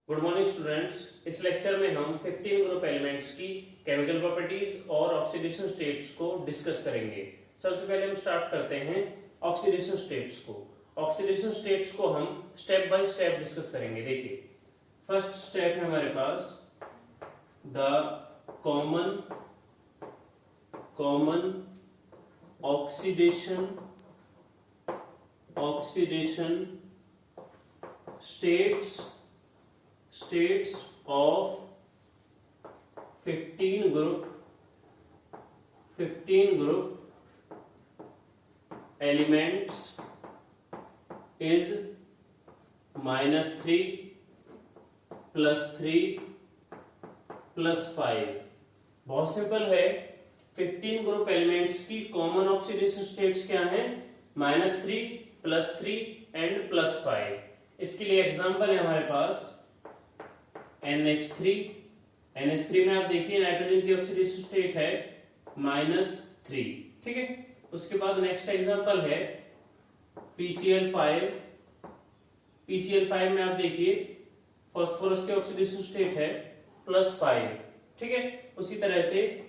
Good morning students. इस lecture में हम 15 ग्रुप एलिमेंट्स की केमिकल प्रॉपर्टीज और ऑक्सीडेशन स्टेट्स को डिस्कस करेंगे। सबसे पहले हम स्टार्ट करते हैं ऑक्सीडेशन स्टेट्स को। ऑक्सीडेशन स्टेट्स को हम स्टेप बाय स्टेप डिस्कस करेंगे। देखिए, फर्स्ट स्टेप है हमारे पास the common oxidation states of 15 group elements is -3 +3 +5। बहुत सिंपल है। 15 ग्रुप एलिमेंट्स की कॉमन ऑक्सीडेशन स्टेट्स क्या है? -3 +3 एंड +5। इसके लिए एग्जांपल है हमारे पास NH3 में आप देखिए नाइट्रोजन की ऑक्सीडेशन स्टेट है -3, ठीक है। उसके बाद नेक्स्ट एग्जांपल है PCl5 में आप देखिए फास्फोरस की ऑक्सीडेशन स्टेट है +5, ठीक है। उसी तरह से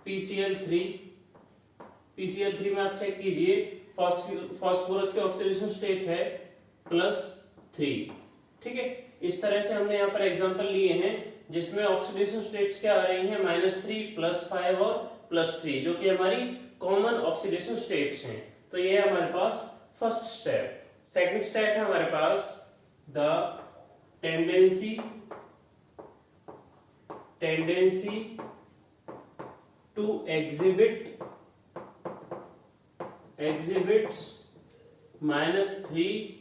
PCl3 में आप चेक कीजिए फास्फोरस की ऑक्सीडेशन स्टेट है +3, ठीक है। इस तरह से हमने यहाँ पर एग्जांपल लिए हैं जिसमें ऑक्सीडेशन स्टेट्स क्या आ रही हैं -3 +5 और +3, जो कि हमारी कॉमन ऑक्सीडेशन स्टेट्स हैं। तो ये है हमारे पास फर्स्ट स्टेप। सेकंड स्टेप है हमारे पास the tendency to exhibits -3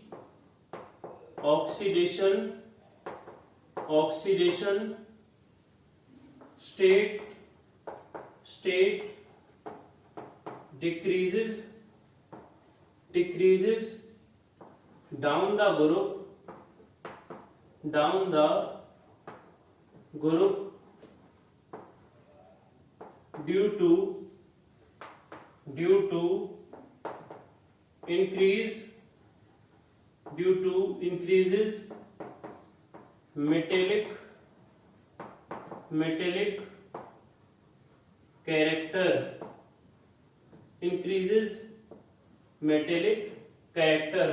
oxidation state decreases down the group due to increases metallic character,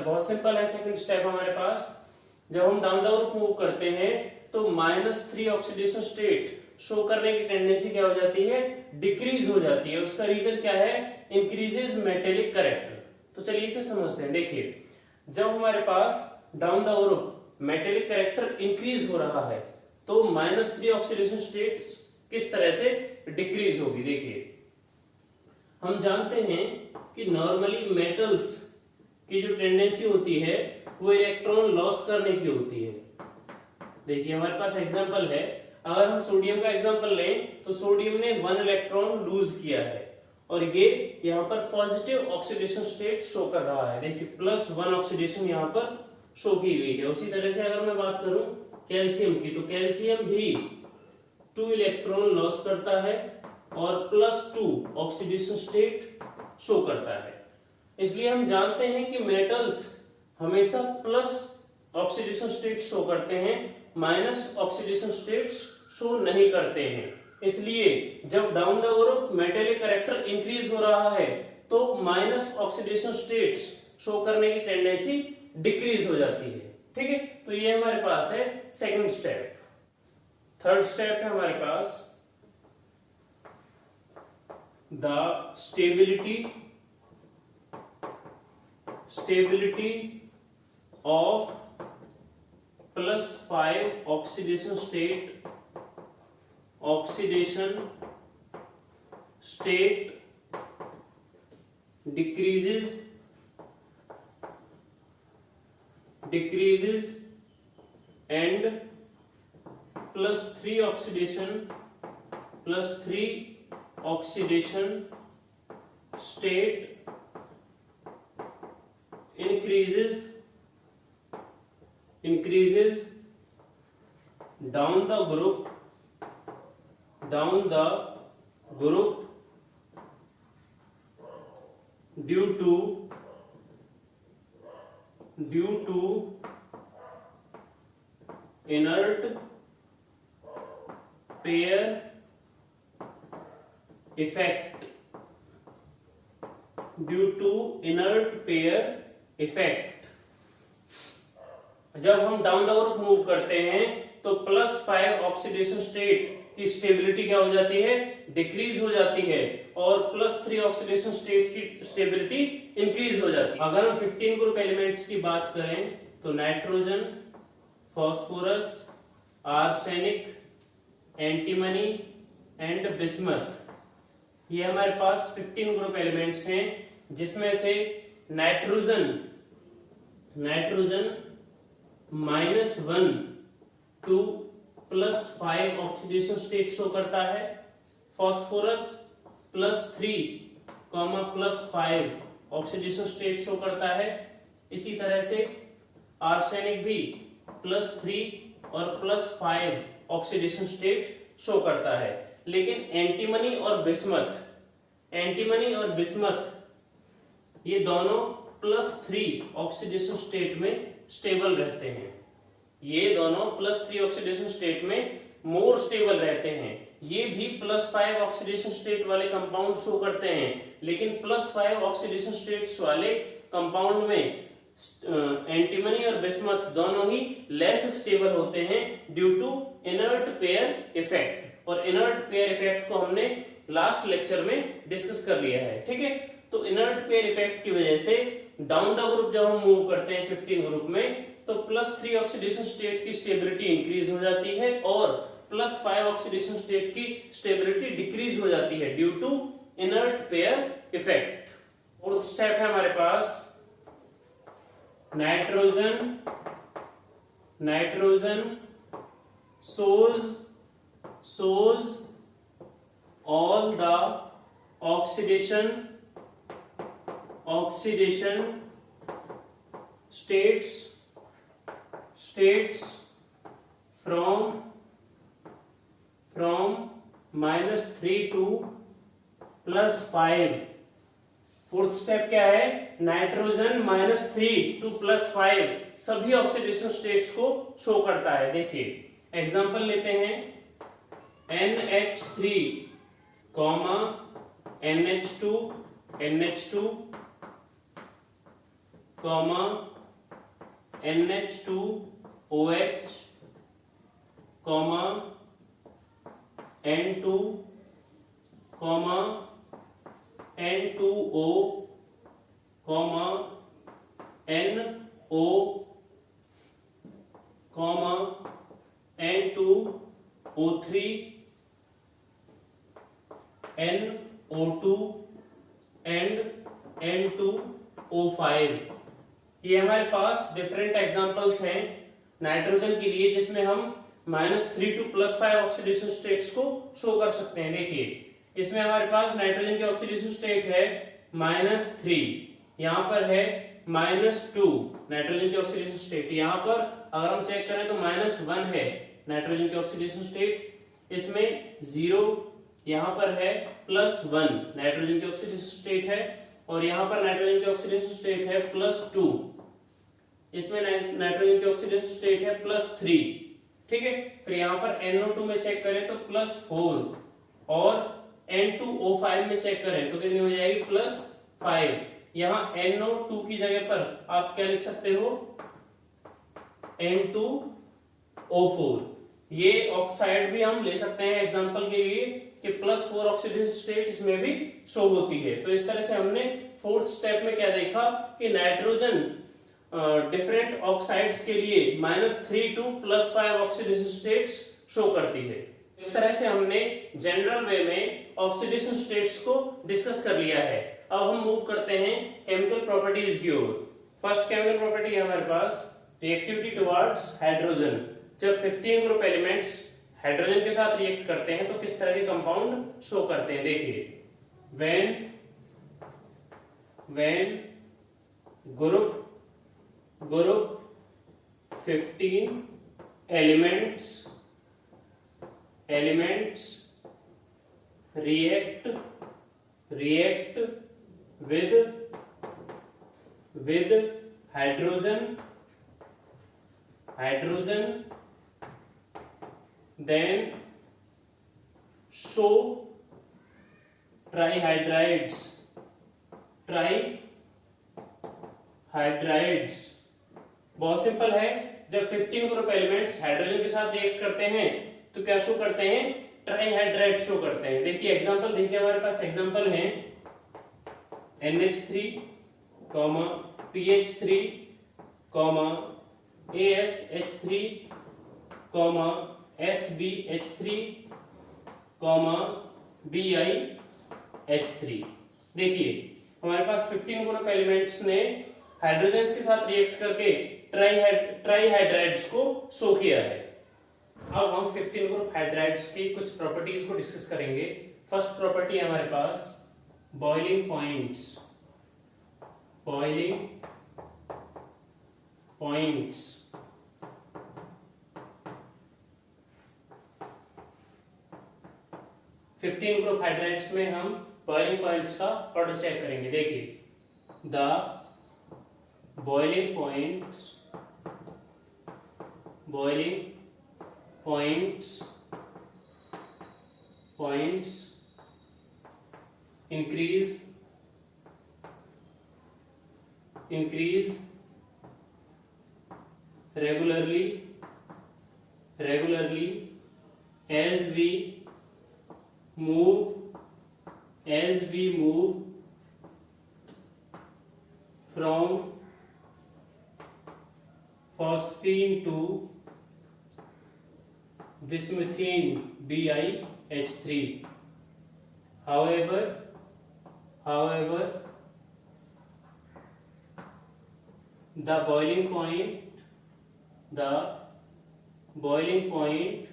बहुत सिंपल है। सेकंड स्टेप हमारे पास जब हम डाउन द ग्रुप मूव करते हैं तो -3 ऑक्सीडेशन स्टेट शो करने की टेंडेंसी क्या हो जाती है? डिक्रीज हो जाती है। उसका रीजन क्या है? Increases metallic character. तो चलिए इसे समझते हैं। देखिए, जब हमारे पास down the group metallic character increase हो रहा है तो -3 ऑक्सीडेशन स्टेट किस तरह से डिक्रीज होगी? देखिए, हम जानते हैं कि नॉर्मली मेटल्स की जो टेंडेंसी होती है वो इलेक्ट्रॉन लॉस करने की होती है। देखिए, हमारे पास एग्जांपल है, अगर हम सोडियम का एग्जांपल लें तो सोडियम ने 1 इलेक्ट्रॉन लूज किया है और ये यहाँ पर पॉजिटिव ऑक्सीडेशन स्टेट शो कर रहा है। देखिए, +1 ऑक्सीडेशन यहाँ पर शो की गई है। उसी तरह से अगर मैं बात करूं कैल्शियम की, तो कैल्शियम भी 2 इलेक्ट्रॉन लॉस करता है और +2 ऑक्सीडेशन स्टेट शो करता है। इसलिए हम जानते हैं कि मेटल्स हमेशा प्लस ऑक्सीडेशन स्टेट शो करते हैं, माइनस ऑक्सीडेशन स्टेट शो नहीं करते हैं। इसलिए जब down the group metallic character increase हो रहा है तो माइनस ऑक्सीडेशन स्टेट्स शो करने की टेंडेंसी डिक्रीज हो जाती है, ठीक है। तो ये हमारे पास है सेकंड स्टेप। थर्ड स्टेप है हमारे पास the stability of +5 oxidation state decreases and +3 oxidation state increases down the group due to inert pair effect, due to inert pair effect। जब हम डाउन द ग्रुप मूव करते हैं तो +5 oxidation state की stability क्या हो जाती है, डिक्रीज हो जाती है, और +3 ऑक्सीडेशन स्टेट की स्टेबिलिटी इंक्रीज हो जाती है। अगर हम 15 ग्रुप एलिमेंट्स की बात करें तो nitrogen, phosphorus, arsenic, antimony and bismuth, ये हमारे पास 15 ग्रुप एलिमेंट्स हैं, जिसमें से nitrogen -1 to +5 oxidation state show करता है, फास्फोरस +3, +5 ऑक्सीडेशन स्टेट शो करता है, इसी तरह से आर्सेनिक भी +3 और +5 ऑक्सीडेशन स्टेट शो करता है। लेकिन एंटीमनी और बिस्मथ ये दोनों +3 ऑक्सीडेशन स्टेट में स्टेबल रहते हैं, ये दोनों +3 ऑक्सीडेशन स्टेट में मोर स्टेबल रहते हैं। ये भी +5 ऑक्सीडेशन स्टेट वाले कंपाउंड शो करते हैं, लेकिन +5 ऑक्सीडेशन स्टेट्स वाले कंपाउंड में एंटीमनी और बिस्मथ दोनों ही लेस स्टेबल होते हैं due to inert pair effect. और इनर्ट पेयर इफेक्ट को हमने लास्ट लेक्चर में डिस्कस कर लिया है, ठीक है। तो इनर्ट पेयर इफेक्ट की वजह से डाउन द ग्रुप जब हम मूव करते हैं 15 ग्रुप में, तो +3 ऑक्सीडेशन स्टेट की स्टेबिलिटी इंक्रीज हो जाती है और +5 ऑक्सीडेशन स्टेट की स्टेबिलिटी डिक्रीज हो जाती है due to inert pair effect. Fourth step है हमारे पास nitrogen shows all the oxidation states from -3 to +5। Fourth step क्या है, नाइट्रोजन -3 to +5 सभी ऑक्सीडेशन स्टेट्स को शो करता है। देखिए एग्जांपल लेते हैं, NH3, NH2, NH2OH, N2, N2O, NO, N2O3, NO2 and N2O5। ये हमारे पास डिफरेंट एग्जांपल्स हैं नाइट्रोजन के लिए, जिसमें हम -3 to +5 ऑक्सीडेशन स्टेट्स को शो कर सकते हैं। देखिए इसमें हमारे पास नाइट्रोजन की ऑक्सीडेशन स्टेट है -3, यहाँ पर है -2 नाइट्रोजन की ऑक्सीडेशन स्टेट, यहाँ पर अगर हम चेक करें तो -1 है नाइट्रोजन की ऑक्सीडेशन स्टेट, इसमें 0, यहाँ पर है +1 नाइट्रोजन की ऑक्सीडेशन स्टेट है, और यहाँ पर नाइट्रोजन की ऑक्सीडेशन स्टेट है +2, इसमें नाइट्रोजन की ऑक्सीडेशन स्टेट है +3, ठीक है। फिर यहाँ पर NO2 में चेक करें तो +4, और N2O5 में चेक करें तो कितनी हो जाएगी +5। यहाँ NO2 की जगह पर आप क्या लिख सकते हो, N2O4। ये ऑक्साइड भी हम ले सकते हैं एग्जांपल के लिए कि +4 ऑक्सीडेशन स्टेट इसमें भी शो होती है। तो इस तरह से हमने फोर्थ स्टेप में क्या देखा कि नाइट्रोजन डिफरेंट ऑक्साइड्स के लिए -3 to +5 ऑक्सीडेशन स्टेट्स शो करती है। इस तरह से हमने जनरल वे में ऑक्सीडेशन स्टेट्स को डिस्कस कर लिया है। अब हम मूव करते हैं केमिकल प्रॉपर्टीज की ओर। फर्स्ट केमिकल प्रॉपर्टी है हमारे पास रिएक्टिविटी टुवर्ड्स हाइड्रोजन। जब 15 ग्रुप एलिमेंट्स हाइड्रोजन के साथ रिएक्ट करते हैं तो किस तरह के कंपाउंड शो करते हैं। देखिए when group 15 elements react with hydrogen then show ट्राईहाइड्राइड्स बहुत सिंपल है। जब 15 ग्रुप एलिमेंट्स हाइड्रोजन के साथ रिएक्ट करते हैं तो क्या शो करते हैं, ट्राईहाइड्राइड शो करते हैं। देखिए एग्जांपल, देखिए हमारे पास एग्जांपल है NH3, PH3, ASH3, SBH3, BiH3। देखिए हमारे पास 15 ग्रुप एलिमेंट्स ने हाइड्रोजन के साथ रिएक्ट करके ट्राईहाइड्राइड्स को शो किया है। अब हम 15 ग्रुप हाइड्राइड्स की कुछ प्रॉपर्टीज को डिस्कस करेंगे। फर्स्ट प्रॉपर्टी है हमारे पास बॉइलिंग पॉइंट्स। 15 ग्रुप हाइड्राइड्स में हम बॉइलिंग पॉइंट्स का ऑर्डर चेक करेंगे। देखिए the boiling points increase regularly as we move from phosphine to bismuthine BiH3. However, the boiling point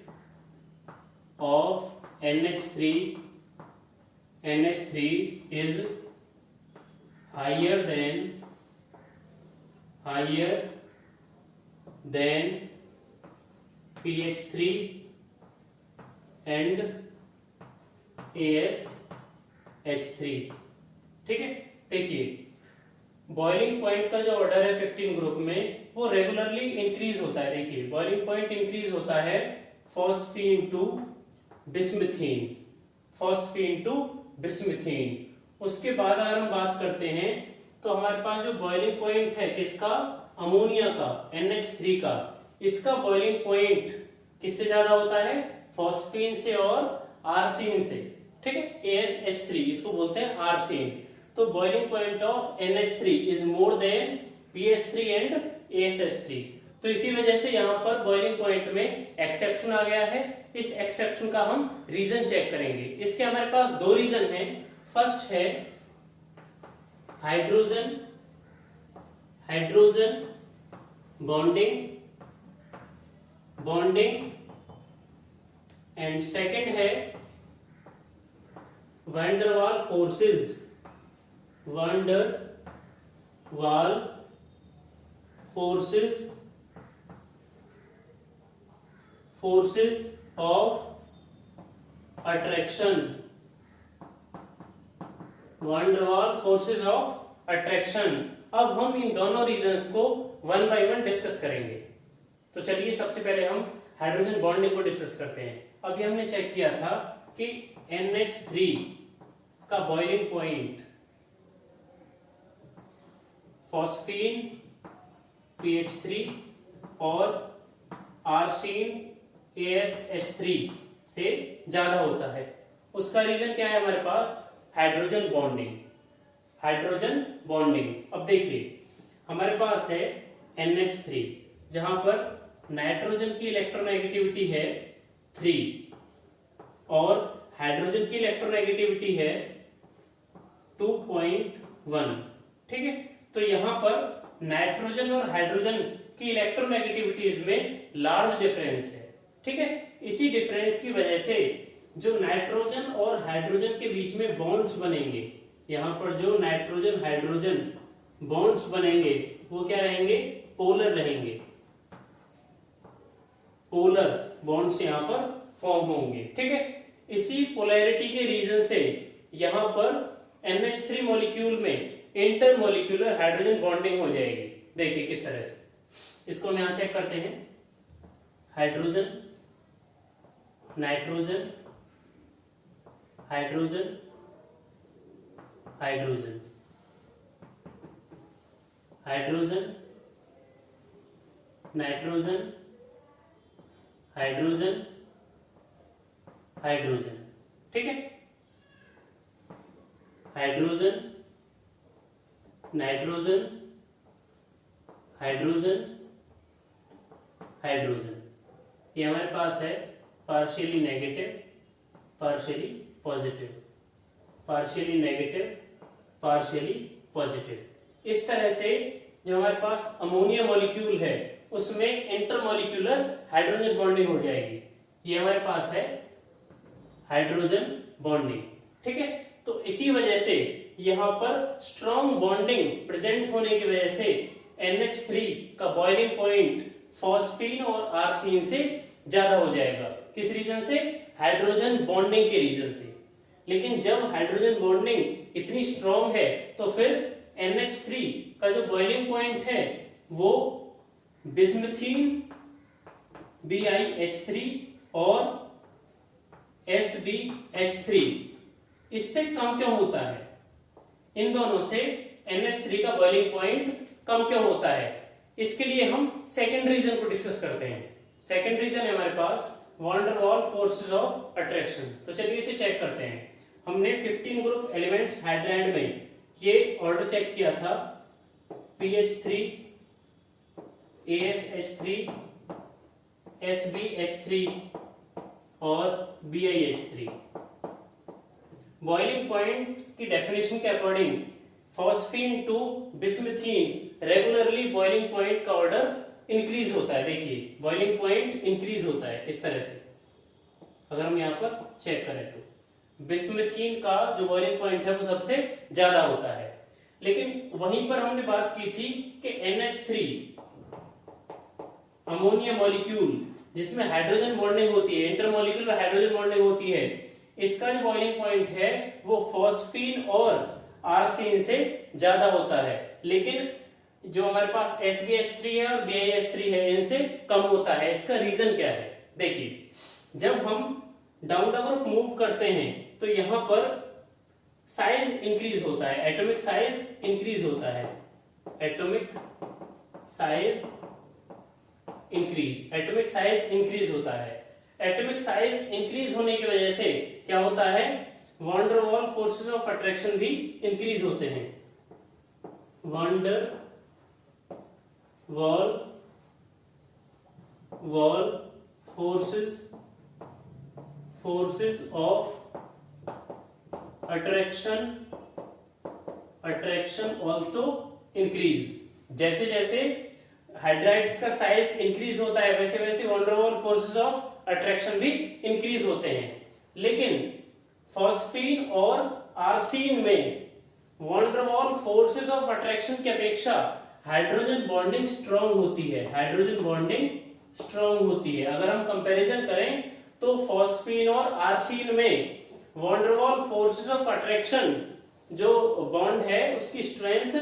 of NH3 is higher than PH3 and ASH3। ठीक है, देखिए boiling point का जो order है 15 group में वो रेगुलरली इंक्रीज होता है। देखिए बॉइलिंग पॉइंट इंक्रीज होता है फॉस्फीन टू बिस्मिथीन। उसके बाद अगर हम बात करते हैं तो हमारे पास जो बॉइलिंग पॉइंट है किसका, अमोनिया का, NH3 का, इसका बॉइलिंग पॉइंट किससे ज्यादा होता है, फॉस्फीन से और आर्सीन से। ठीक है, ASH3 इसको बोलते हैं आर्सीन। तो boiling point of NH3 is more than PH3 and ASH3। तो इसी वजह से यहाँ पर बॉइलिंग पॉइंट में एक्सेप्शन आ गया है। इस एक्सेप्शन का हम रीजन चेक करेंगे। इसके हमारे पास दो रीजन हैं। फर्स्ट है हाइड्रोजन बॉन्डिंग एंड सेकंड है वैंडरवाल फोर्सेस ऑफ अट्रैक्शन। अब हम इन दोनों रीजंस को वन बाय वन डिस्कस करेंगे। तो चलिए सबसे पहले हम हाइड्रोजन बॉन्डिंग को डिस्कस करते हैं। अभी हमने चेक किया था कि NH3 का बॉइलिंग पॉइंट फॉस्फीन PH3 और आर्सीन ASH3 से ज्यादा होता है। उसका रीजन क्या है हमारे पास, हाइड्रोजन बॉन्डिंग। अब देखिए हमारे पास है NH3 जहां पर नाइट्रोजन की इलेक्ट्रोनेगेटिविटी है 3 और हाइड्रोजन की इलेक्ट्रोनेगेटिविटी है 2.1। ठीक है, तो यहां पर नाइट्रोजन और हाइड्रोजन की इलेक्ट्रोनेगेटिविटीज में लार्ज डिफरेंस है। ठीक है, इसी डिफरेंस की वजह से जो नाइट्रोजन और हाइड्रोजन के बीच में बॉन्ड्स बनेंगे, यहां पर जो नाइट्रोजन हाइड्रोजन बॉन्ड्स बनेंगे वो क्या रहेंगे, पोलर रहेंगे। पोलर बॉन्ड्स यहां पर फॉर्म होंगे। ठीक है, इसी पोलैरिटी के रीजन से यहां पर NH3 मॉलिक्यूल में इंटरमॉलिक्यूलर हाइड्रोजन बॉन्डिंग हो जाएगी। देखिए किस तरह से, इसको हम यहां चेक करते हैं। Hydrogen nitrogen, hydrogen, hydrogen, hydrogen, nitrogen, hydrogen, hydrogen. ठीक है, हाइड्रोजन, नाइट्रोजन, हाइड्रोजन, हाइड्रोजन, ये हमारे पास है partially negative, partially positive, partially negative, partially positive. इस तरह से जो हमारे पास अमोनिया मॉलिक्यूल है उसमें इंटरमॉलिक्यूलर हाइड्रोजन बॉन्डिंग हो जाएगी। ये हमारे पास है हाइड्रोजन बॉन्डिंग। ठीक है, तो इसी वजह से यहां पर स्ट्रॉन्ग बॉन्डिंग प्रेजेंट होने की वजह से NH3 का बॉइलिंग पॉइंट फॉस्फीन और आर्सिन से ज्यादा हो जाएगा। किस रीजन से? हाइड्रोजन बॉन्डिंग के रीजन से। लेकिन जब हाइड्रोजन बॉन्डिंग इतनी स्ट्रॉन्ग है तो फिर NH3 का जो बॉइलिंग पॉइंट है वो बिस्मथीन BiH3 और SbH3 इससे कम क्यों होता है? इन दोनों से NH3 का बॉइलिंग पॉइंट कम क्यों होता है? इसके लिए हम सेकंड रीजन को डिस्कस करते हैं। सेकंड रीजन है हमारे पास वैन डर वाल फोर्सेस ऑफ अट्रैक्शन। तो चलिए इसे चेक करते हैं। हमने 15 ग्रुप एलिमेंट्स हाइड्राइड में ये ऑर्डर चेक किया था PH3, ASH3, SbH3 और BiH3। बॉइलिंग पॉइंट की डेफिनेशन के according phosphine to bismuthine regularly boiling point का ऑर्डर इंक्रीज होता है। देखिए बॉइलिंग पॉइंट इंक्रीज होता है इस तरह से। अगर हम यहाँ पर चेक करें तो बिस्मथीन का जो बॉइलिंग पॉइंट है वो सबसे ज्यादा होता है। लेकिन वहीं पर हमने बात की थी कि NH3 अमोनिया मॉलिक्यूल जिसमें हाइड्रोजन बॉन्डिंग होती है, इंटरमॉलिक्यूलर हाइड्रोजन बॉन्डिंग होती है, इसका जो बॉइलिंग पॉइंट है वो फॉस्फीन और आर्सिन से ज्यादा होता है। लेकिन जो हमारे पास SbH3 है और BiH3 है इनसे कम होता है। इसका रीजन क्या है? देखिए जब हम डाउन द ग्रुप मूव करते हैं तो यहां पर साइज इंक्रीज होता है, एटॉमिक साइज इंक्रीज होता है, atomic size increase, atomic size increase होता है। एटॉमिक साइज इंक्रीज होने की वजह से क्या होता है? वैन डर वाल फोर्सेस ऑफ अट्रैक्शन भी इंक्रीज होते हैं। वैन डर वाल forces of attraction also increase. जैसे जैसे हाइड्राइड्स का साइज इंक्रीज होता है वैसे वैसे वैन डर वाल फोर्सेस ऑफ अट्रैक्शन भी इंक्रीज होते हैं। लेकिन फॉस्फीन और आर्सिन में वैन डर वाल फोर्सेस ऑफ अट्रैक्शन की अपेक्षा हाइड्रोजन बॉन्डिंग स्ट्रॉन्ग होती है, हाइड्रोजन बॉन्डिंग स्ट्रॉन्ग होती है। अगर हम कंपैरिजन करें तो फॉस्फीन और आर्सिन में वैन डर वाल फोर्सेस ऑफ अट्रैक्शन जो बॉन्ड है उसकी स्ट्रेंथ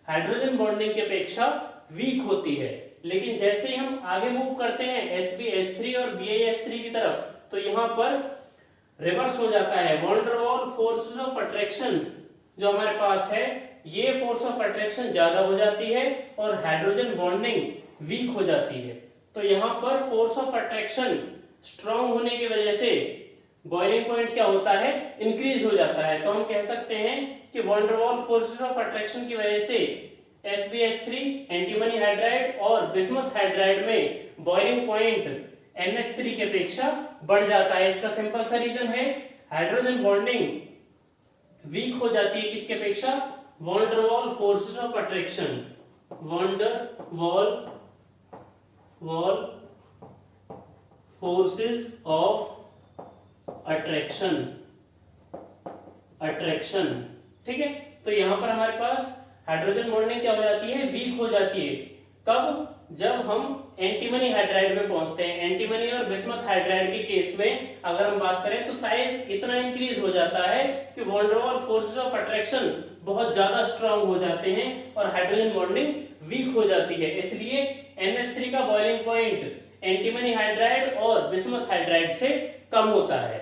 हाइड्रोजन बॉन्डिंग की अपेक्षा वीक होती है। लेकिन जैसे ही हम आगे मूव करते हैं SbH3 और BiH3 की तरफ तो यहां पर रिवर्स हो जाता है। वैन डर वाल फोर्सेस ऑफ अट्रैक्शन जो हमारे पास है ये फोर्स ऑफ अट्रैक्शन ज्यादा हो जाती है और हाइड्रोजन बॉन्डिंग वीक हो जाती है। तो यहां पर फोर्स ऑफ अट्रैक्शन स्ट्रॉन्ग होने की वजह से बॉइलिंग पॉइंट क्या होता है? इंक्रीज हो जाता है। तो हम कह सकते हैं कि वैन डर वाल फोर्सेस ऑफ अट्रैक्शन की वजह से SbH3 एंटीमनी हाइड्राइड और बिस्मथ हाइड्राइड में बॉइलिंग पॉइंट NH3 की अपेक्षा बढ़ जाता है। इसका सिंपल सा रीजन है हाइड्रोजन बॉन्डिंग वीक हो जाती है किसके अपेक्षा? वैन डर वाल forces of attraction, van der वाल फोर्सेस ऑफ अट्रैक्शन। ठीक है, तो यहां पर हमारे पास हाइड्रोजन बॉन्डिंग क्या हो जाती है? वीक हो जाती है। कब? जब हम एंटीमनी हाइड्राइड में पहुंचते हैं। एंटीमनी और बिस्मथ हाइड्राइड के केस में अगर हम बात करें तो साइज इतना इंक्रीज हो जाता है कि वैन डर वाल फोर्सेस ऑफ अट्रैक्शन बहुत ज्यादा स्ट्रांग हो जाते हैं और हाइड्रोजन बॉन्डिंग वीक हो जाती है। इसलिए NH3 का बॉइलिंग पॉइंट एंटीमनी हाइड्राइड और बिस्मथ हाइड्राइड से कम होता है।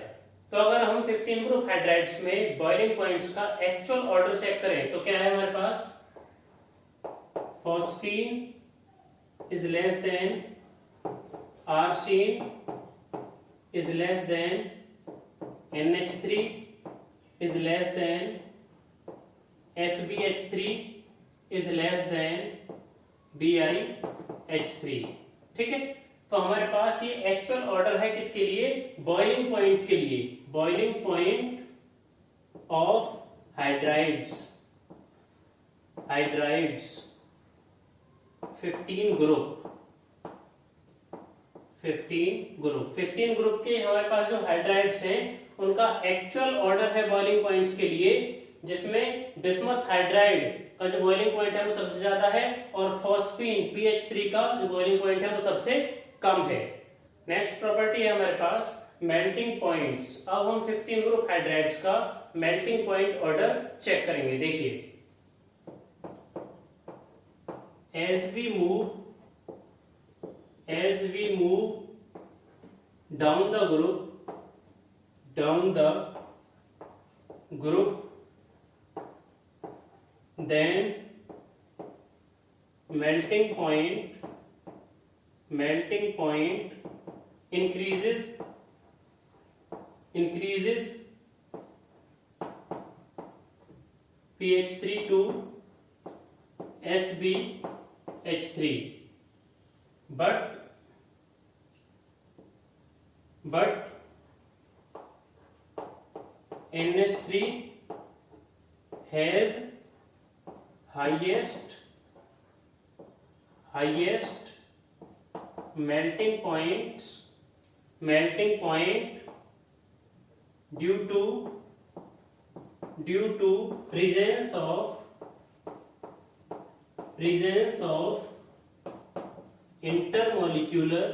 तो अगर हम 15 ग्रुप हाइड्राइड्स में बॉइलिंग पॉइंट्स का एक्चुअल ऑर्डर चेक करें तो क्या है हमारे पास, phosphine is less than arsine is less than NH3 is less than SbH3 is less than BiH3। ठीक है, तो हमारे पास ये एक्चुअल ऑर्डर है किसके लिए, बॉइलिंग पॉइंट के लिए, boiling point of hydrides 15 group के हमारे पास जो हाइड्राइड्स हैं उनका एक्चुअल ऑर्डर है बॉइलिंग पॉइंट्स के लिए, जिसमें बिस्मथ हाइड्राइड का जो बॉइलिंग पॉइंट है वो सबसे ज्यादा है और फॉस्फीन PH3 का जो बॉइलिंग पॉइंट है वो सबसे कम है। नेक्स्ट प्रॉपर्टी है हमारे पास मेल्टिंग पॉइंट्स। अब हम 15 ग्रुप हाइड्राइड्स का मेल्टिंग पॉइंट ऑर्डर चेक करेंगे। देखिए, as we move down the group then melting point increases pH3 to SbH3 but NH3 has highest melting point due to presence of intermolecular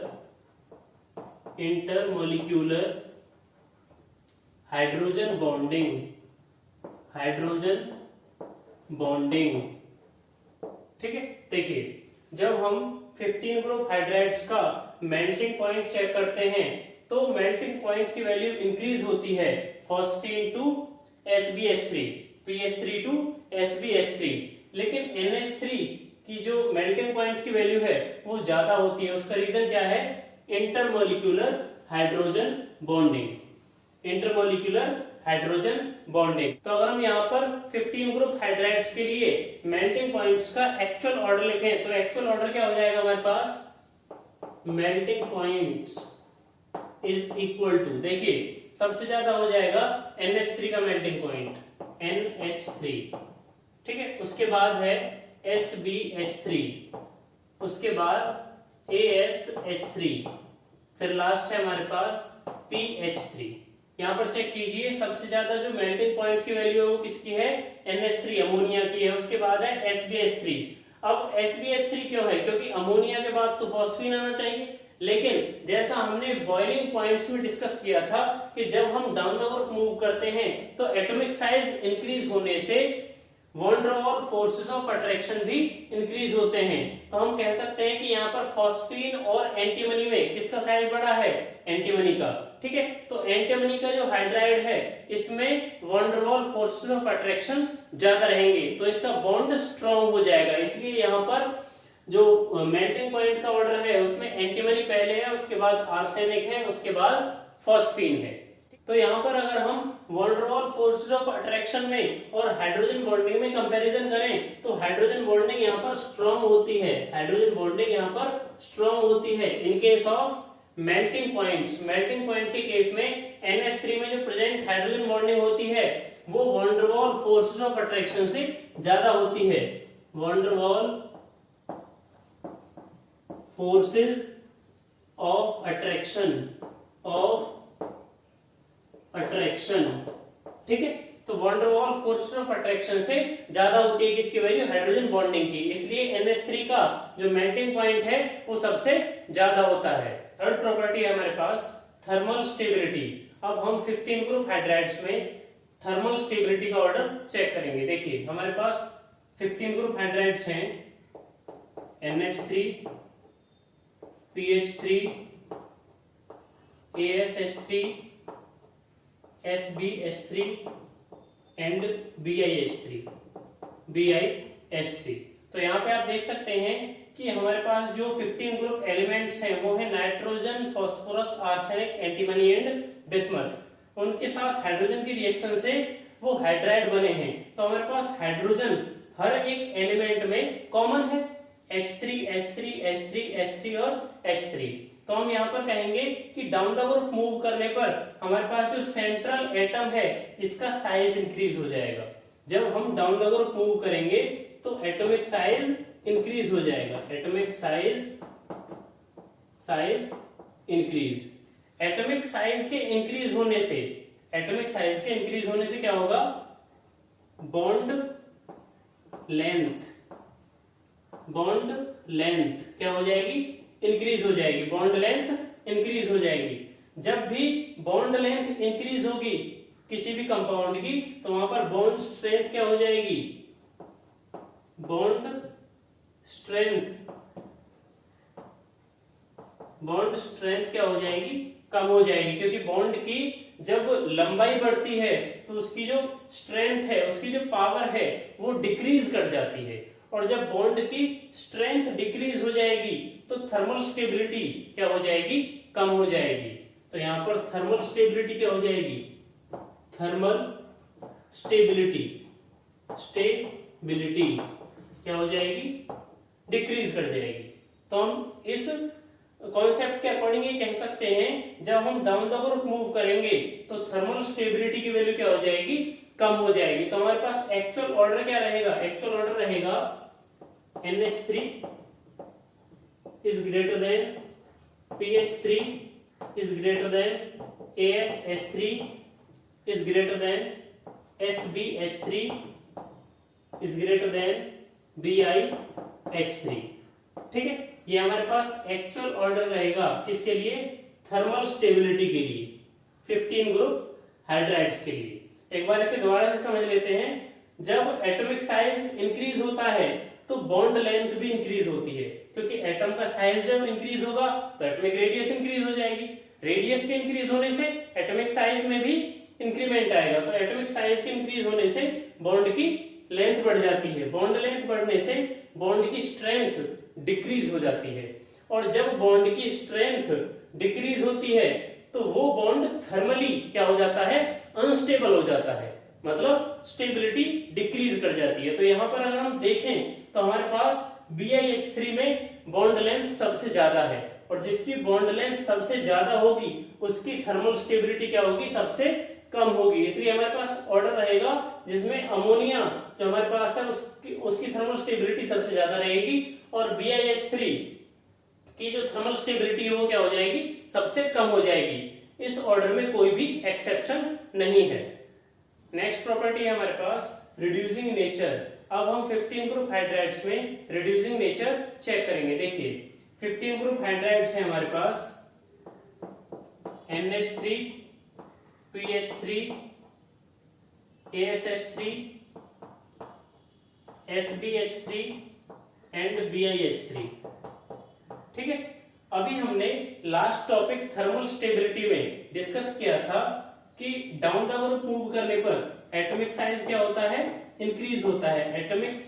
hydrogen bonding। ठीक है, देखिए जब हम 15 group hydrides का melting point check करते हैं तो melting point की वैल्यू इंक्रीज होती है phosphine to SbH3, PH3 to SbH3, लेकिन NH3 की जो मेल्टिंग पॉइंट की वैल्यू है वो ज्यादा होती है। उसका रीजन क्या है, इंटरमोलिक्यूलर हाइड्रोजन बॉन्डिंग। तो अगर हम यहाँ पर 15 ग्रुप हाइड्राइड्स के लिए मेल्टिंग पॉइंट्स का एक्चुअल ऑर्डर लिखें तो एक्चुअल ऑर्डर क्या हो जाएगा हमारे पास, melting points is equal to, देखिए सबसे ज्यादा हो जाएगा NH3 का मेल्टिंग पॉइंट NH3, ठीक है, उसके बाद है SbH3, उसके बाद ASH3, फिर लास्ट है हमारे पास PH3। यहाँ पर चेक कीजिए सबसे ज्यादा जो मेल्टिंग पॉइंट की वैल्यू है वो किसकी है, NH3 अमोनिया की है, उसके बाद है SbH3। अब SbH3 क्यों है, क्योंकि अमोनिया के बाद तो फॉस्फीन आना चाहिए, लेकिन जैसा हमने बॉइलिंग पॉइंट्स में डिस्कस किया था कि जब हम डाउन द ग्रुप मूव करते हैं तो एटॉमिक साइज इंक्रीज होने से वॉन डर वाल फोर्सेस ऑफ अट्रैक्शन भी इंक्रीज होते हैं। तो हम कह सकते हैं कि यहाँ पर फॉस्फीन और एंटीमनी में किसका साइज बड़ा है, एंटीमनी का, ठीक है। तो एंटीमनी का जो हाइड्राइड है इसमें वॉन डर वाल फोर्सेस ऑफ अट्रैक्शन ज्यादा रहेंगे तो इसका बॉन्ड स्ट्रॉन्ग हो जाएगा, इसलिए यहाँ पर जो मेल्टिंग पॉइंट का ऑर्डर है उसमें एंटीमनी पहले है, उसके बाद आर्सेनिक है, उसके बाद फॉस्फीन है। तो यहाँ पर अगर हम वॉन डर वाल फोर्सेस ऑफ अट्रैक्शन में और हाइड्रोजन बॉन्डिंग में कंपैरिजन करें तो हाइड्रोजन बॉन्डिंग यहाँ पर स्ट्रॉन्ग होती है, हाइड्रोजन बॉन्डिंग यहाँ पर स्ट्रॉन्ग होती है in case of melting points. Melting point के केस में NH3 में जो प्रेजेंट हाइड्रोजन बॉन्डिंग होती है वो वॉन डर वाल फोर्सेस ऑफ अट्रैक्शन से ज्यादा होती है, वॉन डर वाल फोर्सेस ऑफ अट्रैक्शन, ठीक है। तो वॉन डर वाल फोर्सेस ऑफ अट्रैक्शन से ज्यादा होती है किसकी वैल्यू, हाइड्रोजन बॉन्डिंग की, इसलिए NH3 का जो मेल्टिंग पॉइंट है वो सबसे ज्यादा होता है। थर्ड प्रॉपर्टी है हमारे पास थर्मल स्टेबिलिटी। अब हम 15 ग्रुप हाइड्राइड्स में थर्मल स्टेबिलिटी का ऑर्डर चेक करेंगे। देखिए हमारे पास 15 ग्रुप हाइड्राइड्स हैं NH3, PH3 ASH3 SBH3 and BiH3 तो यहाँ पे आप देख सकते हैं कि हमारे पास जो 15 ग्रुप एलिमेंट्स हैं वो है nitrogen, phosphorus, arsenic, antimony and bismuth. उनके साथ हाइड्रोजन की रिएक्शन से वो हाइड्राइड बने हैं। तो हमारे पास हाइड्रोजन हर एक एलिमेंट में कॉमन है, H3 H3 H3 H3 और H3। तो हम यहाँ पर कहेंगे कि डाउन द ग्रुप मूव करने पर हमारे पास जो सेंट्रल एटम है इसका साइज इंक्रीज हो जाएगा। जब हम डाउन द ग्रुप मूव करेंगे तो एटॉमिक साइज इंक्रीज हो जाएगा, atomic size increase. Atomic size के इंक्रीज होने से, एटॉमिक साइज के इंक्रीज होने से क्या होगा, बॉन्ड लेंथ क्या हो जाएगी, इंक्रीज हो जाएगी, बॉन्ड लेंथ इंक्रीज हो जाएगी। जब भी बॉन्ड लेंथ इंक्रीज होगी किसी भी कंपाउंड की तो वहां पर बॉन्ड स्ट्रेंथ क्या हो जाएगी, बॉन्ड स्ट्रेंथ क्या हो जाएगी, कम हो जाएगी। क्योंकि बॉन्ड की जब लंबाई बढ़ती है तो उसकी जो स्ट्रेंथ है, उसकी जो पावर है वो डिक्रीज कर जाती है। और जब बॉन्ड की स्ट्रेंथ डिक्रीज हो जाएगी तो थर्मल स्टेबिलिटी क्या हो जाएगी, कम हो जाएगी। तो यहां पर थर्मल स्टेबिलिटी क्या हो जाएगी, थर्मल स्टेबिलिटी क्या हो जाएगी, डिक्रीज कर जाएगी। तो हम इस कॉन्सेप्ट के अकॉर्डिंग ये कह सकते हैं जब हम डाउन द ग्रुप मूव करेंगे तो थर्मल स्टेबिलिटी की वैल्यू क्या हो जाएगी, कम हो जाएगी। तो हमारे पास एक्चुअल ऑर्डर क्या रहेगा, एक्चुअल ऑर्डर रहेगा NH3 is greater than PH3 is greater than ASH3 is greater than SBH3 is greater than BiH3। ठीक है, ये हमारे पास एक्चुअल ऑर्डर रहेगा किसके लिए, थर्मल स्टेबिलिटी के लिए, 15 ग्रुप हाइड्राइड्स के लिए। एक बार इसे दोबारा से समझ लेते हैं। जब एटॉमिक साइज इंक्रीज होता है तो बॉन्ड लेंथ भी इंक्रीज होती है, क्योंकि एटम का साइज जब इंक्रीज होगा तो एटॉमिक रेडियस इंक्रीज हो जाएगी। रेडियस के इंक्रीज होने से एटॉमिक साइज में भी इंक्रीमेंट आएगा। तो एटॉमिक साइज के इंक्रीज होने से बॉन्ड की लेंथ बढ़ जाती है, बॉन्ड लेंथ बढ़ने से बॉन्ड की स्ट्रेंथ डिक्रीज हो जाती है। और जब बॉन्ड की स्ट्रेंथ डिक्रीज होती है तो वो बॉन्ड थर्मली क्या हो जाता है, अनस्टेबल हो जाता है, मतलब स्टेबिलिटी डिक्रीज कर जाती है। तो यहां पर अगर हम देखें तो हमारे पास BiH3 में बॉन्ड लेंथ सबसे ज्यादा है, और जिसकी बॉन्ड लेंथ सबसे ज्यादा होगी उसकी थर्मल स्टेबिलिटी क्या होगी, सबसे कम होगी। इसलिए हमारे पास ऑर्डर रहेगा जिसमें अमोनिया जो हमारे पास है उसकी थर्मल स्टेबिलिटी सबसे ज्यादा रहेगी, और BiH3 की जो थर्मल स्टेबिलिटी है वो क्या हो जाएगी, सबसे कम हो जाएगी। इस ऑर्डर में कोई भी एक्सेप्शन नहीं है। नेक्स्ट प्रॉपर्टी है हमारे पास रिड्यूसिंग नेचर। अब हम 15 ग्रुप हाइड्राइड्स में रिड्यूसिंग नेचर चेक करेंगे। देखिए 15 ग्रुप हाइड्राइड्स हैं हमारे पास, NH3 PH3 ASH3 SBH3 and BiH3। ठीक है, अभी हमने लास्ट टॉपिक थर्मल स्टेबिलिटी में डिस्कस किया था कि डाउन द ग्रुप मूव करने पर एटॉमिक साइज क्या होता है, इंक्रीज होता है। एटॉमिक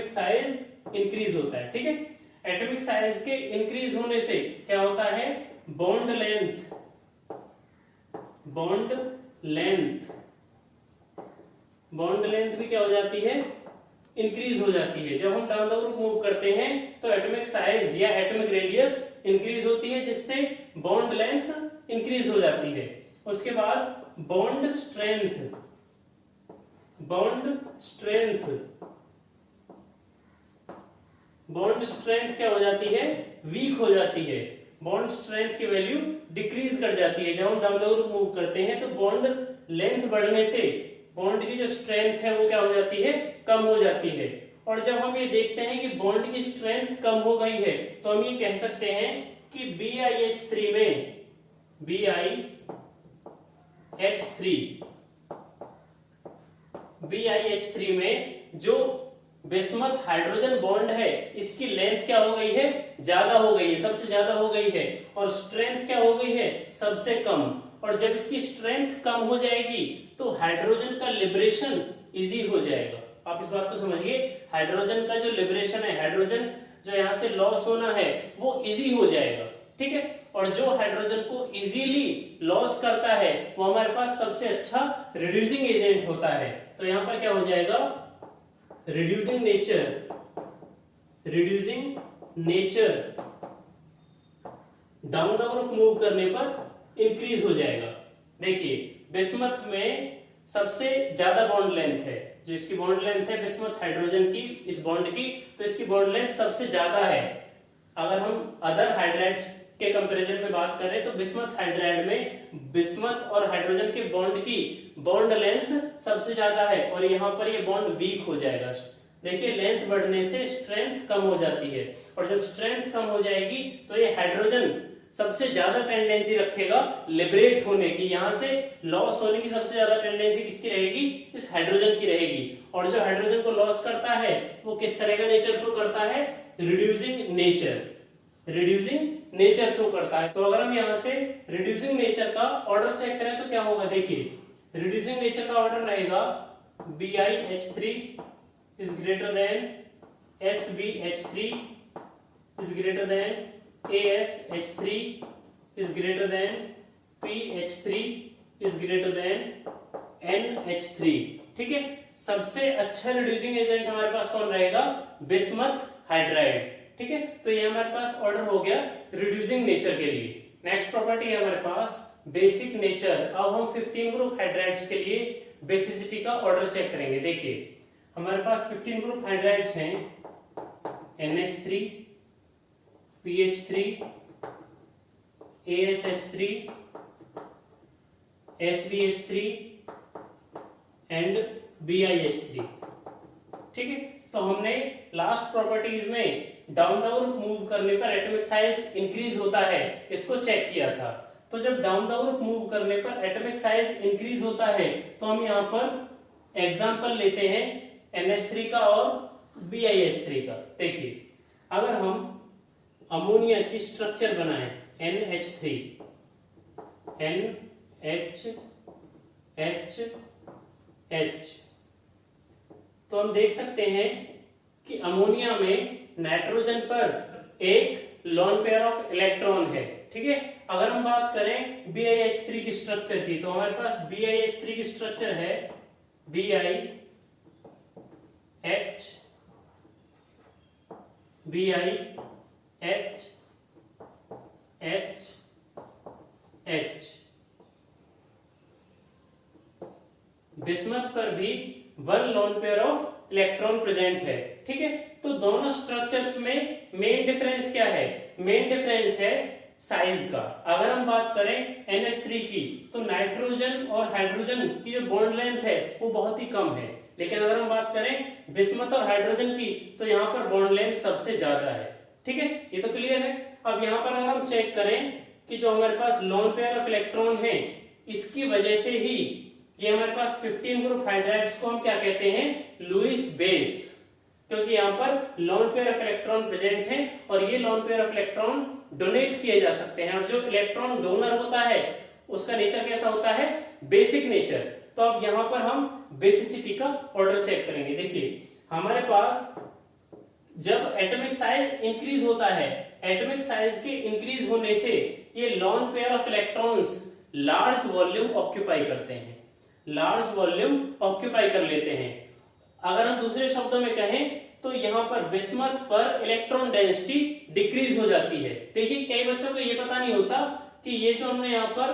साइज इंक्रीज होता है। ठीक है, एटॉमिक साइज के इंक्रीज होने से क्या होता है, बॉन्ड लेंथ भी क्या हो जाती है, इंक्रीज हो जाती है। जब हम डाउन द ग्रुप मूव करते हैं तो एटॉमिक साइज या एटॉमिक रेडियस इंक्रीज होती है, जिससे बॉन्ड लेंथ इंक्रीज हो जाती है। उसके बाद बॉन्ड स्ट्रेंथ क्या हो जाती है, वीक हो जाती है। बॉन्ड स्ट्रेंथ की वैल्यू डिक्रीज कर जाती है। जब हम डाउन द ग्रुप मूव करते हैं तो बॉन्ड लेंथ बढ़ने से बॉन्ड की जो स्ट्रेंथ है वो क्या हो जाती है, कम हो जाती है। और जब हम ये देखते हैं कि बॉन्ड की स्ट्रेंथ कम हो गई है तो हम ये कह सकते हैं कि BiH3 में जो बिस्मथ हाइड्रोजन बॉन्ड है इसकी लेंथ क्या हो गई है, ज्यादा हो गई है, सबसे ज्यादा हो गई है, और स्ट्रेंथ क्या हो गई है, सबसे कम। और जब इसकी स्ट्रेंथ कम हो जाएगी तो हाइड्रोजन का लिबरेशन इजी हो जाएगा। आप इस बात को समझिए, हाइड्रोजन का जो लिबरेशन है, हाइड्रोजन जो यहाँ से लॉस होना है वो इजी हो जाएगा, ठीक है। और जो हाइड्रोजन को इजीली लॉस करता है वो हमारे पास सबसे अच्छा रिड्यूसिंग एजेंट होता है। तो यहाँ पर क्या हो जाएगा, reducing nature down the group move करने पर इंक्रीज हो जाएगा। देखिए बिस्मथ में सबसे ज्यादा बॉन्ड लेंथ है, जो इसकी बॉन्ड लेंथ है बिस्मथ हाइड्रोजन की, इस बॉन्ड की, तो इसकी बॉन्ड लेंथ सबसे ज्यादा है। अगर हम अदर हाइड्राइड्स के कंपैरिजन में बात करें तो बिस्मथ हाइड्राइड में बिस्मथ और हाइड्रोजन के बॉन्ड की बॉन्ड लेंथ सबसे ज्यादा है, और यहाँ पर ये बॉन्ड वीक हो जाएगा। देखिए लेंथ बढ़ने से स्ट्रेंथ कम हो जाती है, और जब स्ट्रेंथ कम हो जाएगी तो ये हाइड्रोजन सबसे ज्यादा टेंडेंसी रखेगा लिबरेट होने की, यहां से लॉस होने की सबसे ज्यादा टेंडेंसी किसकी रहेगी, इस हाइड्रोजन की रहेगी। और जो हाइड्रोजन को लॉस करता है वो किस तरह का नेचर शो करता है, रिड्यूसिंग नेचर शो करता है। तो अगर हम यहाँ से रिड्यूसिंग नेचर का ऑर्डर चेक करें तो क्या होगा, देखिए रिड्यूसिंग नेचर का ऑर्डर रहेगा BiH3 is greater than SbH3 is greater than AsH3 is greater than PH3 is greater than NH3, ठीक है। सबसे अच्छा रिड्यूसिंग एजेंट हमारे पास कौन रहेगा, बिस्मथ हाइड्राइड, ठीक है। तो ये हमारे पास ऑर्डर हो गया रिड्यूसिंग नेचर के लिए। नेक्स्ट प्रॉपर्टी है हमारे पास बेसिक नेचर। अब हम 15 ग्रुप हाइड्राइड्स के लिए बेसिसिटी का ऑर्डर चेक करेंगे। देखिए हमारे पास 15 ग्रुप हाइड्राइड्स हैं, NH3, PH3, ASH3, SbH3 and BiH3, ठीक है। तो हमने लास्ट प्रॉपर्टीज में डाउन द ग्रुप मूव करने पर एटॉमिक साइज इंक्रीज होता है, इसको चेक किया था। तो जब डाउन द ग्रुप मूव करने पर एटॉमिक साइज इंक्रीज होता है तो हम यहाँ पर एग्जांपल लेते हैं NH3 का और BiH3 का। देखिए अगर हम अमोनिया की स्ट्रक्चर बनाएं NH3 NH तो हम देख सकते हैं कि अमोनिया में नाइट्रोजन पर एक लोन पेयर ऑफ इलेक्ट्रॉन है, ठीक है। अगर हम बात करें BiH3 की स्ट्रक्चर की तो हमारे पास BiH3 की स्ट्रक्चर है BiH बिस्मथ पर भी one lone pair of electron present है, ठीक है। तो दोनों स्ट्रक्चर्स में मेन डिफरेंस क्या है, मेन डिफरेंस है साइज का। अगर हम बात करें NH3 की तो नाइट्रोजन और हाइड्रोजन की जो बॉन्ड लेंथ है वो बहुत ही कम है, लेकिन अगर हम बात करें बिस्मथ और हाइड्रोजन की तो यहाँ पर बॉन्ड लेंथ सबसे ज्यादा है, ठीक है। ये तो क्लियर है। अब यहाँ पर अगर हम चेक करें कि जो हमारे पास लोन पेयर ऑफ इलेक्ट्रॉन है इसकी वजह से ही ये हमारे पास 15 ग्रुप हाइड्राइड्स को हम क्या कहते हैं, लुईस बेस, क्योंकि यहाँ पर lone pair of electron present है और ये lone pair of electron donate किए जा सकते हैं। और जो इलेक्ट्रॉन डोनर होता है उसका नेचर कैसा होता है, बेसिक नेचर। तो अब यहाँ पर हम बेसिसिटी का ऑर्डर चेक करेंगे। देखिए हमारे पास जब एटॉमिक साइज इंक्रीज होता है, एटॉमिक साइज के इंक्रीज होने से ये lone pair of electrons large volume occupy करते हैं, लार्ज वॉल्यूम ऑक्यूपाई कर लेते हैं। अगर हम दूसरे शब्दों में कहें तो यहाँ पर बिस्मथ पर इलेक्ट्रॉन डेंसिटी डिक्रीज हो जाती है। देखिए कई बच्चों को ये पता नहीं होता कि ये जो हमने यहाँ पर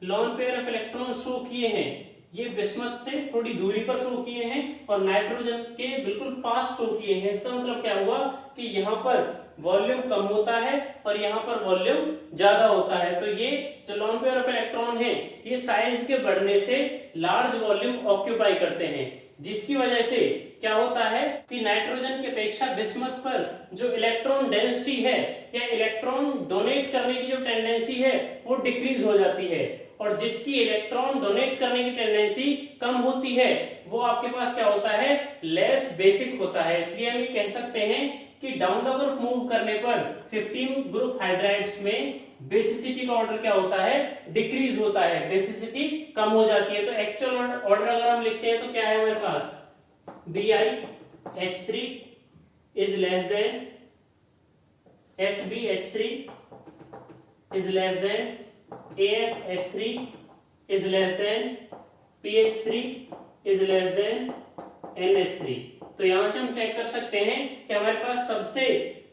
lone pair of electron show किए हैं ये बिस्मथ से थोड़ी दूरी पर शो किए हैं और नाइट्रोजन के बिल्कुल पास शो किए हैं। इसका मतलब क्या हुआ कि यहाँ पर वॉल्यूम कम होता है और यहाँ पर वॉल्यूम ज्यादा होता है। तो ये जो लोन पेयर ऑफ इलेक्ट्रॉन है ये साइज के बढ़ने से लार्ज वॉल्यूम ऑक्यूपाई करते हैं, जिसकी वजह से क्या होता है कि नाइट्रोजन की अपेक्षा बिस्मथ पर जो इलेक्ट्रॉन डेंसिटी है या इलेक्ट्रॉन डोनेट करने की जो टेंडेंसी है वो डिक्रीज हो जाती है, और जिसकी इलेक्ट्रॉन डोनेट करने की टेंडेंसी कम होती है वो आपके पास क्या होता है, लेस बेसिक होता है। इसलिए हम ये कह सकते हैं कि डाउन द ग्रुप मूव करने पर 15 ग्रुप हाइड्राइड्स में बेसिसिटी का ऑर्डर क्या होता है, डिक्रीज होता है, बेसिसिटी कम हो जाती है। तो एक्चुअल ऑर्डर अगर हम लिखते हैं तो क्या है हमारे पास, BiH3 is less than SbH3 is less than AsH3 is less than PH3 is less than NH3। तो यहां से हम चेक कर सकते हैं कि हमारे पास सबसे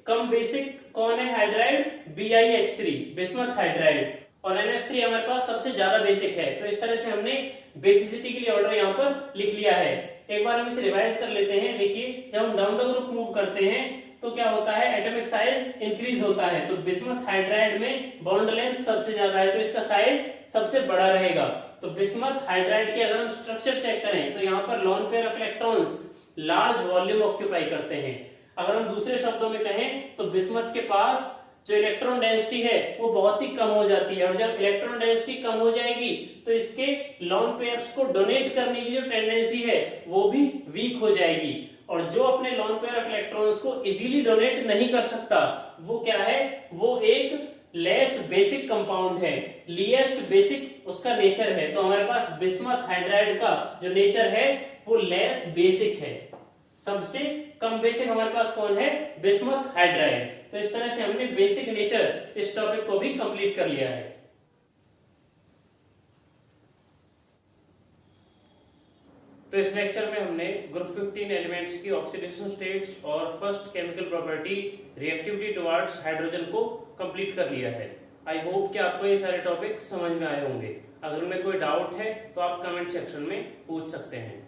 कम बेसिक कौन है हाइड्राइड, BiH3 बिस्मथ हाइड्राइड, और NH3 हमारे पास सबसे ज्यादा बेसिक है। तो इस तरह से हमने बेसिसिटी के लिए ऑर्डर यहाँ पर लिख लिया है। एक बार हम इसे रिवाइज कर लेते हैं। देखिए जब हम डाउन द ग्रुप मूव करते हैं तो क्या होता है, एटॉमिक साइज इंक्रीज होता है। तो बिस्मथ हाइड्राइड में बॉन्ड लेंथ सबसे ज्यादा है तो इसका साइज सबसे बड़ा रहेगा। तो बिस्मथ हाइड्राइड के अगर हम स्ट्रक्चर चेक करें तो यहाँ पर lone pair of electrons large volume occupy करते हैं। अगर हम दूसरे शब्दों में कहें तो बिस्मथ के पास जो इलेक्ट्रॉन डेंसिटी है वो बहुत ही कम हो जाती है, और जब इलेक्ट्रॉन डेंसिटी कम हो जाएगी तो इसके लोन पेयर्स को डोनेट करने की जो टेंडेंसी है वो भी वीक हो जाएगी। और जो अपने लोन पेयर ऑफ इलेक्ट्रॉन्स को इजीली डोनेट नहीं कर सकता वो क्या है, वो एक लेस बेसिक कंपाउंड है, लीएस्ट बेसिक उसका नेचर है। तो हमारे पास बिस्मथ हाइड्राइड का जो नेचर है वो लेस बेसिक है। सबसे कम बेसिक हमारे पास कौन है, बिस्मथ हाइड्राइड। तो इस तरह से हमने बेसिक नेचर इस टॉपिक को भी कंप्लीट कर लिया है। तो इस लेक्चर में हमने ग्रुप 15 एलिमेंट्स की ऑक्सीडेशन स्टेट्स और first chemical property reactivity towards hydrogen को कंप्लीट कर लिया है। आई होप कि आपको ये सारे टॉपिक समझ में आए होंगे। अगर उनमें कोई डाउट है तो आप कमेंट सेक्शन में पूछ सकते हैं।